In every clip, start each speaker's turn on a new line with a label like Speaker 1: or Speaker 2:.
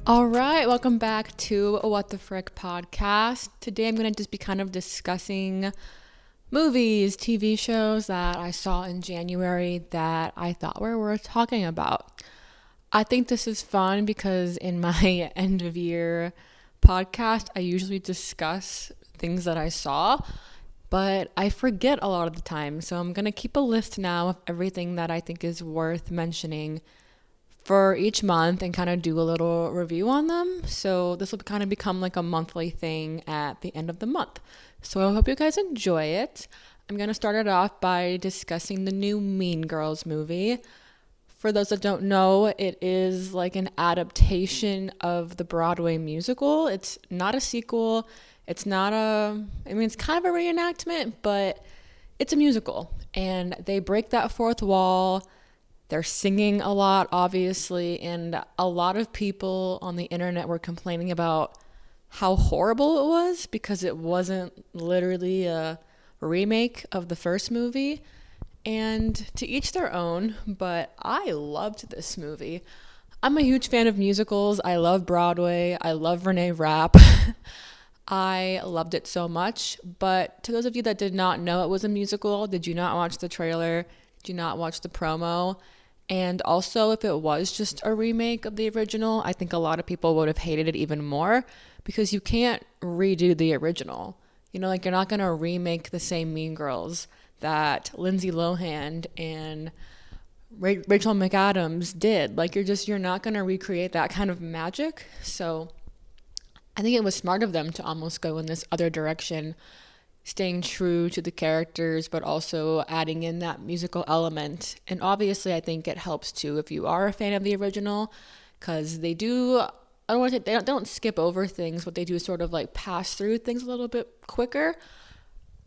Speaker 1: All right, welcome back to What the Frick podcast. Today I'm going to just be kind of discussing movies, TV shows that I saw in January that I thought were worth talking about. I think this is fun because in my end of year podcast, I usually discuss things that I saw, but I forget a lot of the time. So I'm going to keep a list now of everything that I think is worth mentioning for each month and kind of do a little review on them. So this will kind of become like a monthly thing at the end of the month. So I hope you guys enjoy it. I'm going to start it off by discussing the new Mean Girls movie. For those that don't know, it is like an adaptation of the Broadway musical. It's not a sequel. It's not it's kind of a reenactment, but it's a musical. And they break that fourth wall. They're singing a lot, obviously, and a lot of people on the internet were complaining about how horrible it was because it wasn't literally a remake of the first movie. And to each their own, but I loved this movie. I'm a huge fan of musicals. I love Broadway. I love Renee Rapp. I loved it so much. But to those of you that did not know it was a musical, did you not watch the trailer? Did you not watch the promo? And also, if it was just a remake of the original, I think a lot of people would have hated it even more because you can't redo the original. You know, like you're not going to remake the same Mean Girls that Lindsay Lohan and Rachel McAdams did. Like you're not going to recreate that kind of magic. So I think it was smart of them to almost go in this other direction, staying true to the characters, but also adding in that musical element. And obviously, I think it helps too if you are a fan of the original, because they do. I don't want to. They don't skip over things. What they do is sort of like pass through things a little bit quicker.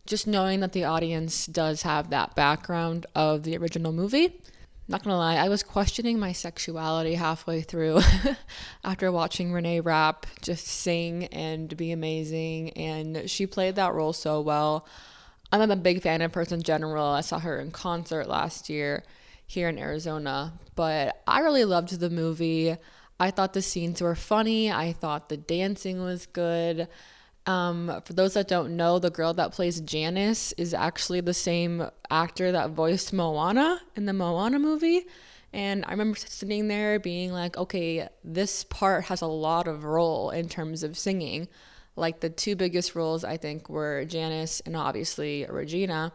Speaker 1: Just knowing that the audience does have that background of the original movie. Not gonna lie, I was questioning my sexuality halfway through after watching Renee Rapp just sing and be amazing, and she played that role so well. I'm a big fan of her in general. I saw her in concert last year here in Arizona, but I really loved the movie. I thought the scenes were funny. I thought the dancing was good. For those that don't know, the girl that plays Janice is actually the same actor that voiced Moana in the Moana movie. And I remember sitting there being like, okay, this part has a lot of role in terms of singing. Like the two biggest roles, I think, were Janice and obviously Regina.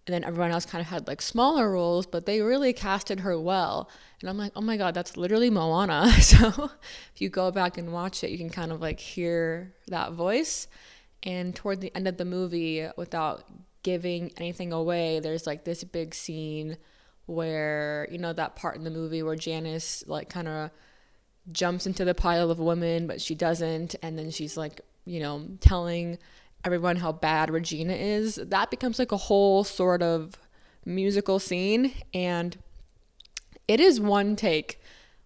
Speaker 1: And then everyone else kind of had like smaller roles, but they really casted her well. And I'm like, oh my God, that's literally Moana. So if you go back and watch it, you can kind of like hear that voice. And toward the end of the movie, without giving anything away, there's like this big scene where, you know, that part in the movie where Janice like kind of jumps into the pile of women, but she doesn't. And then she's like, you know, telling everyone how bad Regina is. That becomes like a whole sort of musical scene, and it is one take,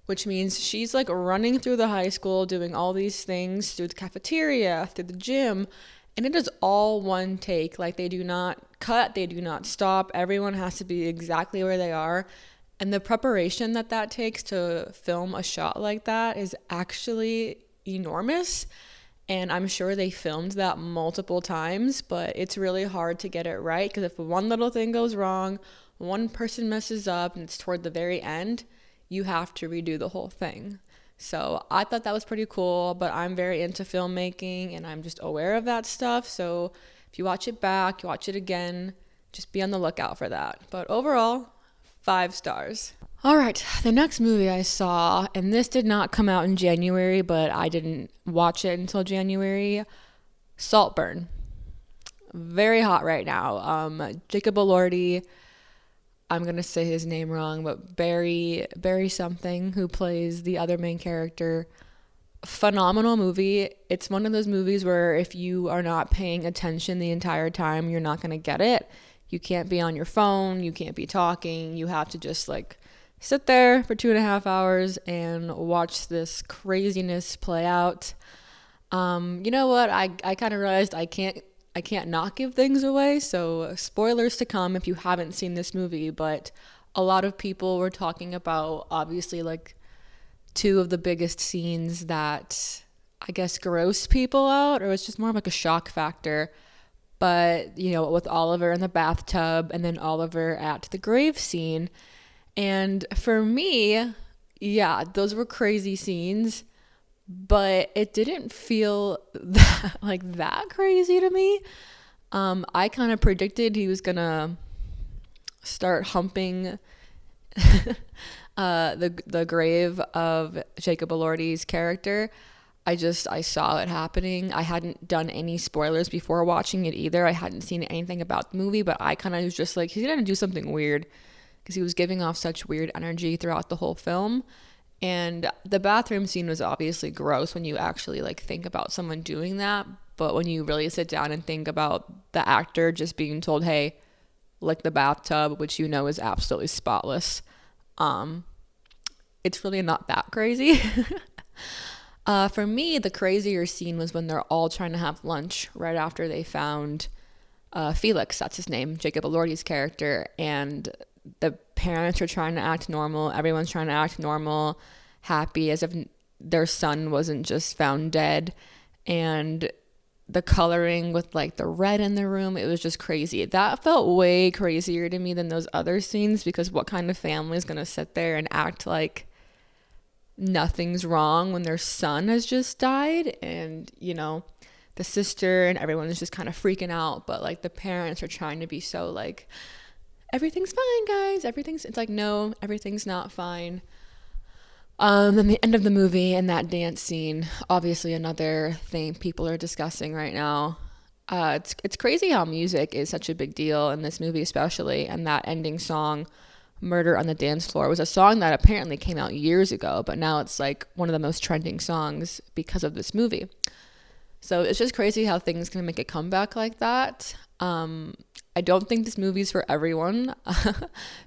Speaker 1: which means she's like running through the high school doing all these things through the cafeteria, through the gym, and it is all one take. Like they do not cut, they do not stop. Everyone has to be exactly where they are. And the preparation that takes to film a shot like that is actually enormous. And I'm sure they filmed that multiple times, but it's really hard to get it right because if one little thing goes wrong, one person messes up and it's toward the very end, you have to redo the whole thing. So I thought that was pretty cool, but I'm very into filmmaking and I'm just aware of that stuff. So if you watch it back, you watch it again, just be on the lookout for that. But overall, 5 stars. All right, the next movie I saw, and this did not come out in January, but I didn't watch it until January, Saltburn. Very hot right now. Jacob Elordi, I'm going to say his name wrong, but Barry something, who plays the other main character. Phenomenal movie. It's one of those movies where if you are not paying attention the entire time, you're not going to get it. You can't be on your phone. You can't be talking. You have to just like sit there for 2.5 hours and watch this craziness play out. You know what? I kind of realized I can't not give things away. So spoilers to come if you haven't seen this movie. But a lot of people were talking about obviously like two of the biggest scenes that I guess gross people out, or it's just more of like a shock factor. But, you know, with Oliver in the bathtub and then Oliver at the grave scene. And for me, yeah, those were crazy scenes, but it didn't feel that crazy to me. I kind of predicted he was gonna start humping the grave of Jacob Elordi's character. I saw it happening. I hadn't done any spoilers before watching it either. I hadn't seen anything about the movie, but I kind of was just like, he's gonna do something weird, because he was giving off such weird energy throughout the whole film. And the bathroom scene was obviously gross when you actually like think about someone doing that, but when you really sit down and think about the actor just being told, hey, lick the bathtub, which you know is absolutely spotless, it's really not that crazy. For me, the crazier scene was when they're all trying to have lunch right after they found Felix, that's his name, Jacob Elordi's character, and the parents are trying to act normal. Everyone's trying to act normal, happy, as if their son wasn't just found dead. And the coloring with like the red in the room, it was just crazy. That felt way crazier to me than those other scenes, because what kind of family is going to sit there and act like nothing's wrong when their son has just died? And, you know, the sister and everyone is just kind of freaking out, but like the parents are trying to be so like, everything's fine, guys, it's like, no, everything's not fine. Then the end of the movie and that dance scene, obviously another thing people are discussing right now. It's crazy how music is such a big deal in this movie especially, and that ending song, Murder on the Dance Floor, was a song that apparently came out years ago, but now it's like one of the most trending songs because of this movie. So it's just crazy how things can make a comeback like that. I don't think this movie's for everyone.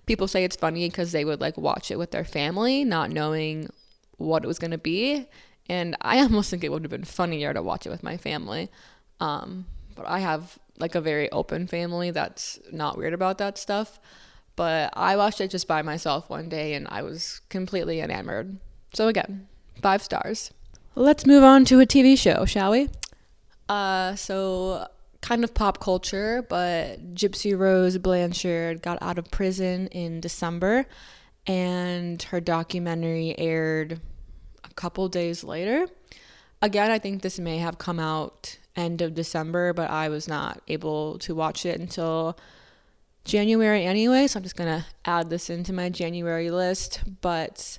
Speaker 1: People say it's funny because they would like watch it with their family, not knowing what it was going to be. And I almost think it would have been funnier to watch it with my family. But I have like a very open family that's not weird about that stuff. But I watched it just by myself one day and I was completely enamored. So again, 5 stars. Let's move on to a TV show, shall we? So kind of pop culture, but Gypsy Rose Blanchard got out of prison in December, and her documentary aired a couple days later. Again, I think this may have come out end of December, but I was not able to watch it until January anyway, so I'm just going to add this into my January list. But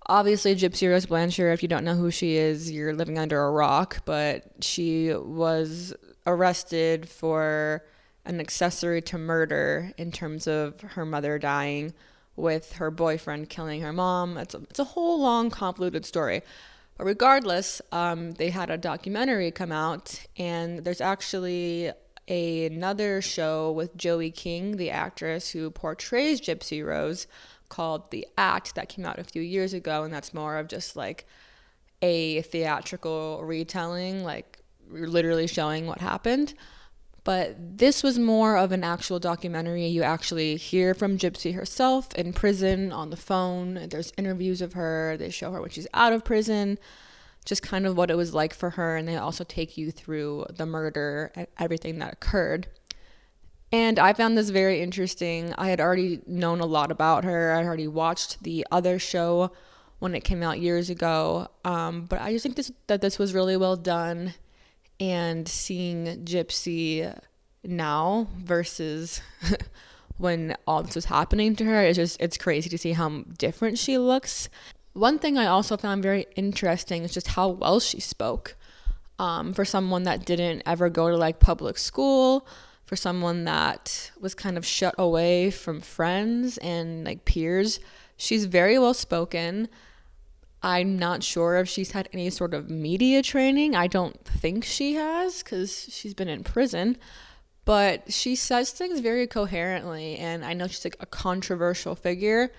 Speaker 1: obviously, Gypsy Rose Blanchard, if you don't know who she is, you're living under a rock, but she was arrested for an accessory to murder in terms of her mother dying with her boyfriend killing her mom. It's a whole long, convoluted story. But regardless, they had a documentary come out, and there's actually another show with Joey King, the actress who portrays Gypsy Rose, called The Act, that came out a few years ago, and that's more of just like a theatrical retelling, like literally showing what happened. But this was more of an actual documentary. You actually hear from Gypsy herself in prison on the phone. There's interviews of her. They show her when she's out of prison, just kind of what it was like for her. And they also take you through the murder and everything that occurred. And I found this very interesting. I had already known a lot about her. I already watched the other show when it came out years ago. But I just think that this was really well done. And seeing Gypsy now versus when all this was happening to her, it's crazy to see how different she looks. One thing I also found very interesting is just how well she spoke. For someone that didn't ever go to like public school, for someone that was kind of shut away from friends and like peers, she's very well spoken. I'm not sure if she's had any sort of media training. I don't think she has, because she's been in prison. But she says things very coherently, and I know she's like a controversial figure.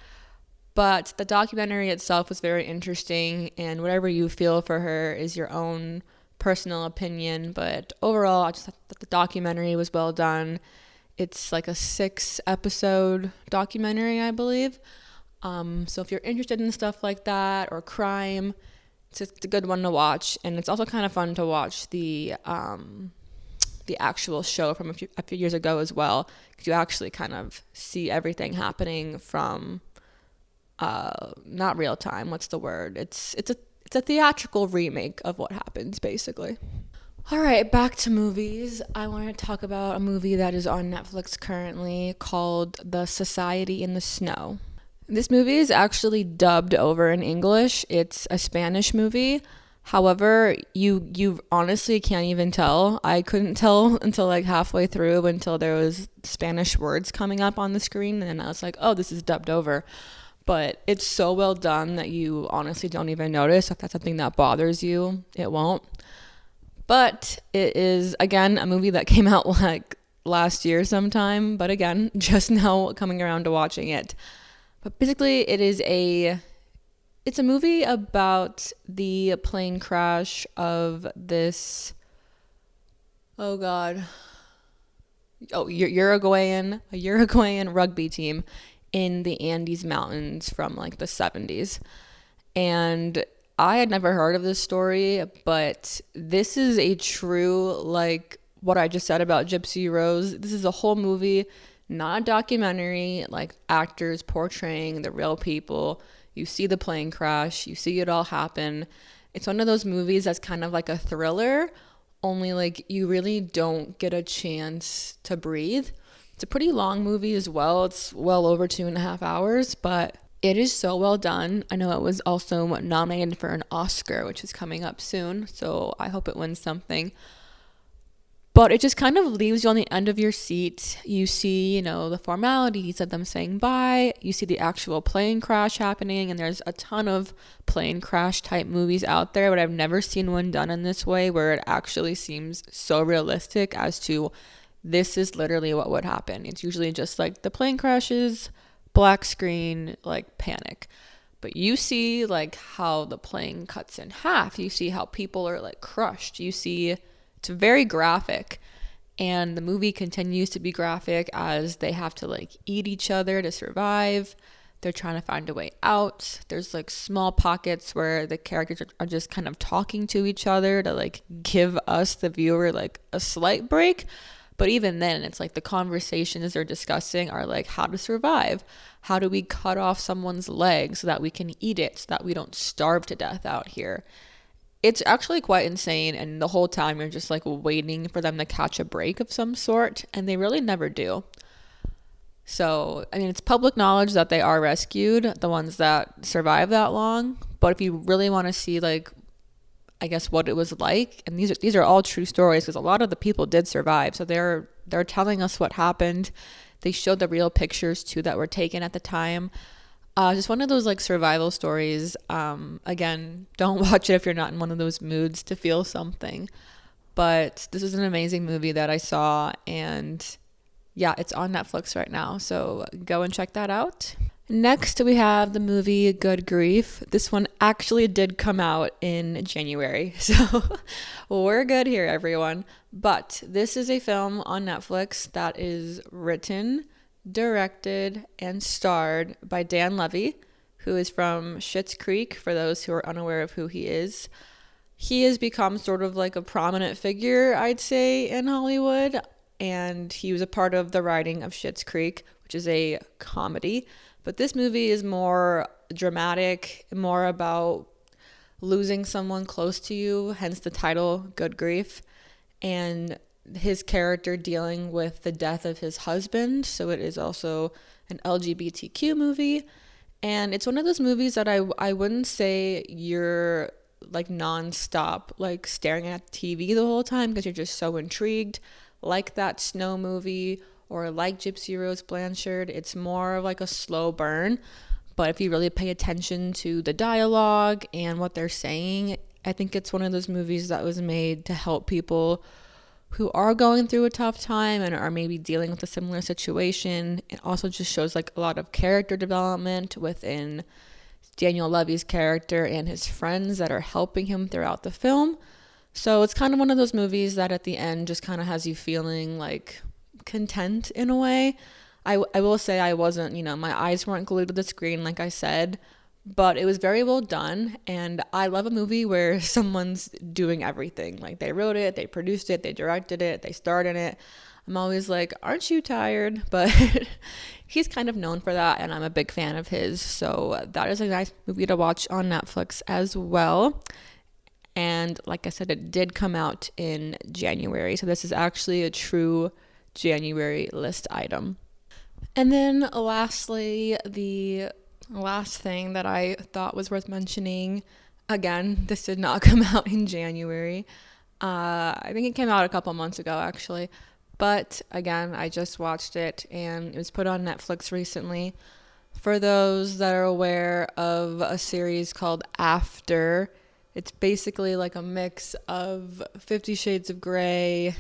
Speaker 1: But the documentary itself was very interesting, and whatever you feel for her is your own personal opinion. But overall, I just thought that the documentary was well done. It's like a 6-episode documentary, I believe. So if you're interested in stuff like that or crime, it's a good one to watch. And it's also kind of fun to watch the actual show from a few years ago as well, because you actually kind of see everything happening from not real time. What's the word? It's a theatrical remake of what happens, basically. All right, back to movies. I want to talk about a movie that is on Netflix currently called The Society in the Snow. This movie is actually dubbed over in English. It's a Spanish movie. However, you honestly can't even tell. I couldn't tell until like halfway through, until there was Spanish words coming up on the screen, and I was like, oh, this is dubbed over. But it's so well done that you honestly don't even notice. If that's something that bothers you, it won't. But it is, again, a movie that came out like last year sometime, but again, just now coming around to watching it. But basically, it's a movie about the plane crash of this, Uruguayan rugby team in the Andes Mountains from like the 70s. And I had never heard of this story, but this is a true, like what I just said about Gypsy Rose. This is a whole movie, not a documentary, like actors portraying the real people. You see the plane crash, you see it all happen. It's one of those movies that's kind of like a thriller, only like you really don't get a chance to breathe. It's a pretty long movie as well. It's well over 2.5 hours, but it is so well done. I know it was also nominated for an Oscar, which is coming up soon, so I hope it wins something. But it just kind of leaves you on the end of your seat. You see, the formalities of them saying bye. You see the actual plane crash happening, and there's a ton of plane crash type movies out there, but I've never seen one done in this way where it actually seems so realistic as to this is literally what would happen. It's usually just like the plane crashes, black screen, like panic. But you see like how the plane cuts in half. You see how people are like crushed. You see it's very graphic, and the movie continues to be graphic as they have to like eat each other to survive. They're trying to find a way out. There's like small pockets where the characters are just kind of talking to each other to like give us, the viewer, like a slight break. But even then, it's like the conversations they're discussing are like how to survive. How do we cut off someone's leg so that we can eat it, so that we don't starve to death out here? It's actually quite insane, and the whole time you're just like waiting for them to catch a break of some sort, and they really never do. So, I mean, it's public knowledge that they are rescued, the ones that survive that long. But if you really want to see, like, I guess what it was like, and these are all true stories, because a lot of the people did survive. So they're telling us what happened. They showed the real pictures too that were taken at the time. Just one of those like survival stories. Again, don't watch it if you're not in one of those moods to feel something. But this is an amazing movie that I saw, and yeah, it's on Netflix right now. So go and check that out. Next, we have the movie Good Grief. This one actually did come out in January, so we're good here, everyone. But this is a film on Netflix that is written, directed, and starred by Dan Levy, who is from Schitt's Creek, for those who are unaware of who he is. He has become sort of like a prominent figure, I'd say, in Hollywood, and he was a part of the writing of Schitt's Creek, which is a comedy. But this movie is more dramatic, more about losing someone close to you, hence the title, Good Grief, and his character dealing with the death of his husband. So it is also an LGBTQ movie, and it's one of those movies that I wouldn't say you're like nonstop like staring at TV the whole time, because you're just so intrigued, like that Snow movie or like Gypsy Rose Blanchard. It's more like a slow burn, but if you really pay attention to the dialogue and what they're saying, I think it's one of those movies that was made to help people who are going through a tough time and are maybe dealing with a similar situation. It also just shows like a lot of character development within Daniel Levy's character and his friends that are helping him throughout the film. So it's kind of one of those movies that at the end just kind of has you feeling like content in a way. I will say I wasn't, my eyes weren't glued to the screen, like I said, but it was very well done. And I love a movie where someone's doing everything. Like they wrote it, they produced it, they directed it, they starred in it. I'm always like, aren't you tired? But he's kind of known for that, and I'm a big fan of his. So that is a nice movie to watch on Netflix as well. And like I said, it did come out in January. So this is actually a true January list item. And then lastly, the last thing that I thought was worth mentioning, again, this did not come out in January. I think it came out a couple months ago, actually. But again, I just watched it, and it was put on Netflix recently. For those that are aware of a series called After, it's basically like a mix of 50 Shades of Grey.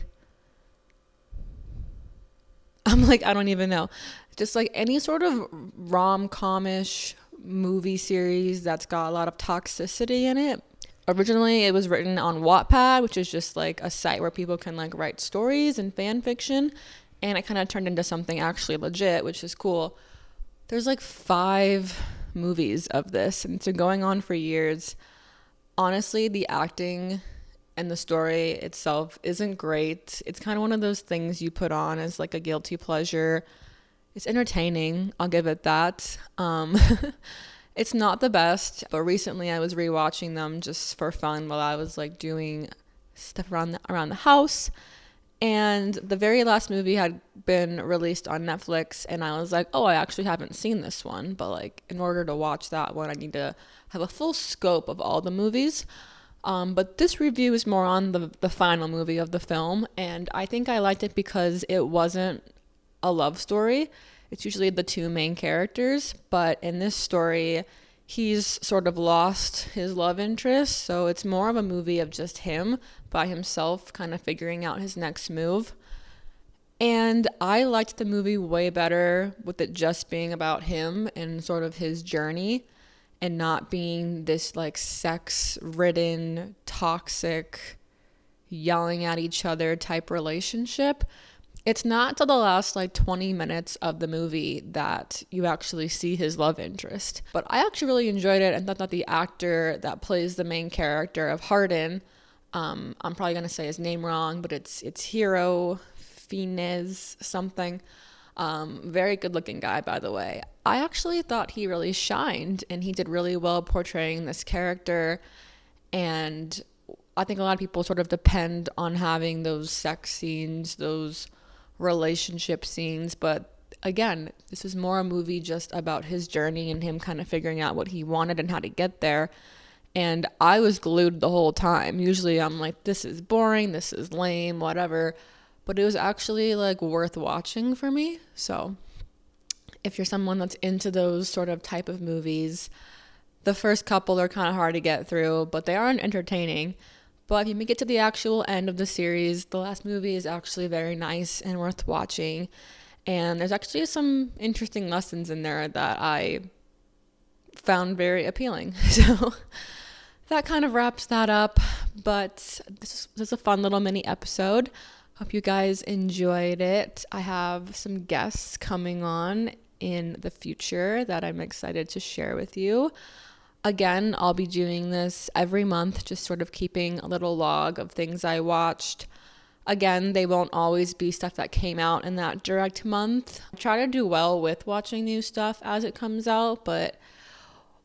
Speaker 1: I'm like, I don't even know. Just like any sort of rom-com-ish movie series that's got a lot of toxicity in it. Originally, it was written on Wattpad, which is just like a site where people can like write stories and fan fiction. And it kind of turned into something actually legit, which is cool. There's like 5 movies of this, and it's been going on for years. Honestly, the acting and the story itself isn't great. It's kind of one of those things you put on as like a guilty pleasure. It's entertaining, I'll give it that. It's not the best, but recently I was rewatching them just for fun while I was like doing stuff around the house. And the very last movie had been released on Netflix, and I was like, oh, I actually haven't seen this one, but like in order to watch that one, I need to have a full scope of all the movies. But this review is more on the final movie of the film, and I think I liked it because it wasn't a love story. It's usually the 2 main characters, but in this story, he's sort of lost his love interest, so it's more of a movie of just him by himself kind of figuring out his next move. And I liked the movie way better with it just being about him and sort of his journey, and not being this like sex-ridden, toxic, yelling at each other type relationship. It's not till the last like 20 minutes of the movie that you actually see his love interest. But I actually really enjoyed it, and thought that the actor that plays the main character of Hardin, I'm probably going to say his name wrong, but it's Hero Finez something. Very good looking guy, by the way. I actually thought he really shined, and he did really well portraying this character. And I think a lot of people sort of depend on having those sex scenes, those relationship scenes, but again, this is more a movie just about his journey and him kind of figuring out what he wanted and how to get there. And I was glued the whole time. Usually I'm like, this is boring, this is lame, whatever, but it was actually like worth watching for me. So if you're someone that's into those sort of type of movies, the first couple are kind of hard to get through, but they aren't entertaining. But if you make it to the actual end of the series, the last movie is actually very nice and worth watching. And there's actually some interesting lessons in there that I found very appealing. So that kind of wraps that up. But this is a fun little mini episode. Hope you guys enjoyed it. I have some guests coming on in the future that I'm excited to share with you. Again, I'll be doing this every month, just sort of keeping a little log of things I watched. Again, they won't always be stuff that came out in that direct month. I try to do well with watching new stuff as it comes out, but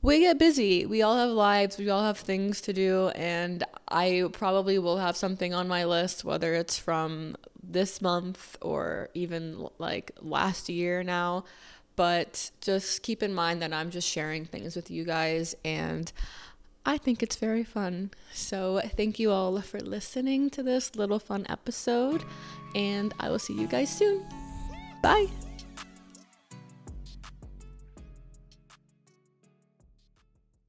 Speaker 1: we get busy. We all have lives. We all have things to do, and I probably will have something on my list, whether it's from this month or even like last year now. But just keep in mind that I'm just sharing things with you guys, and I think it's very fun. So thank you all for listening to this little fun episode, and I will see you guys soon. Bye.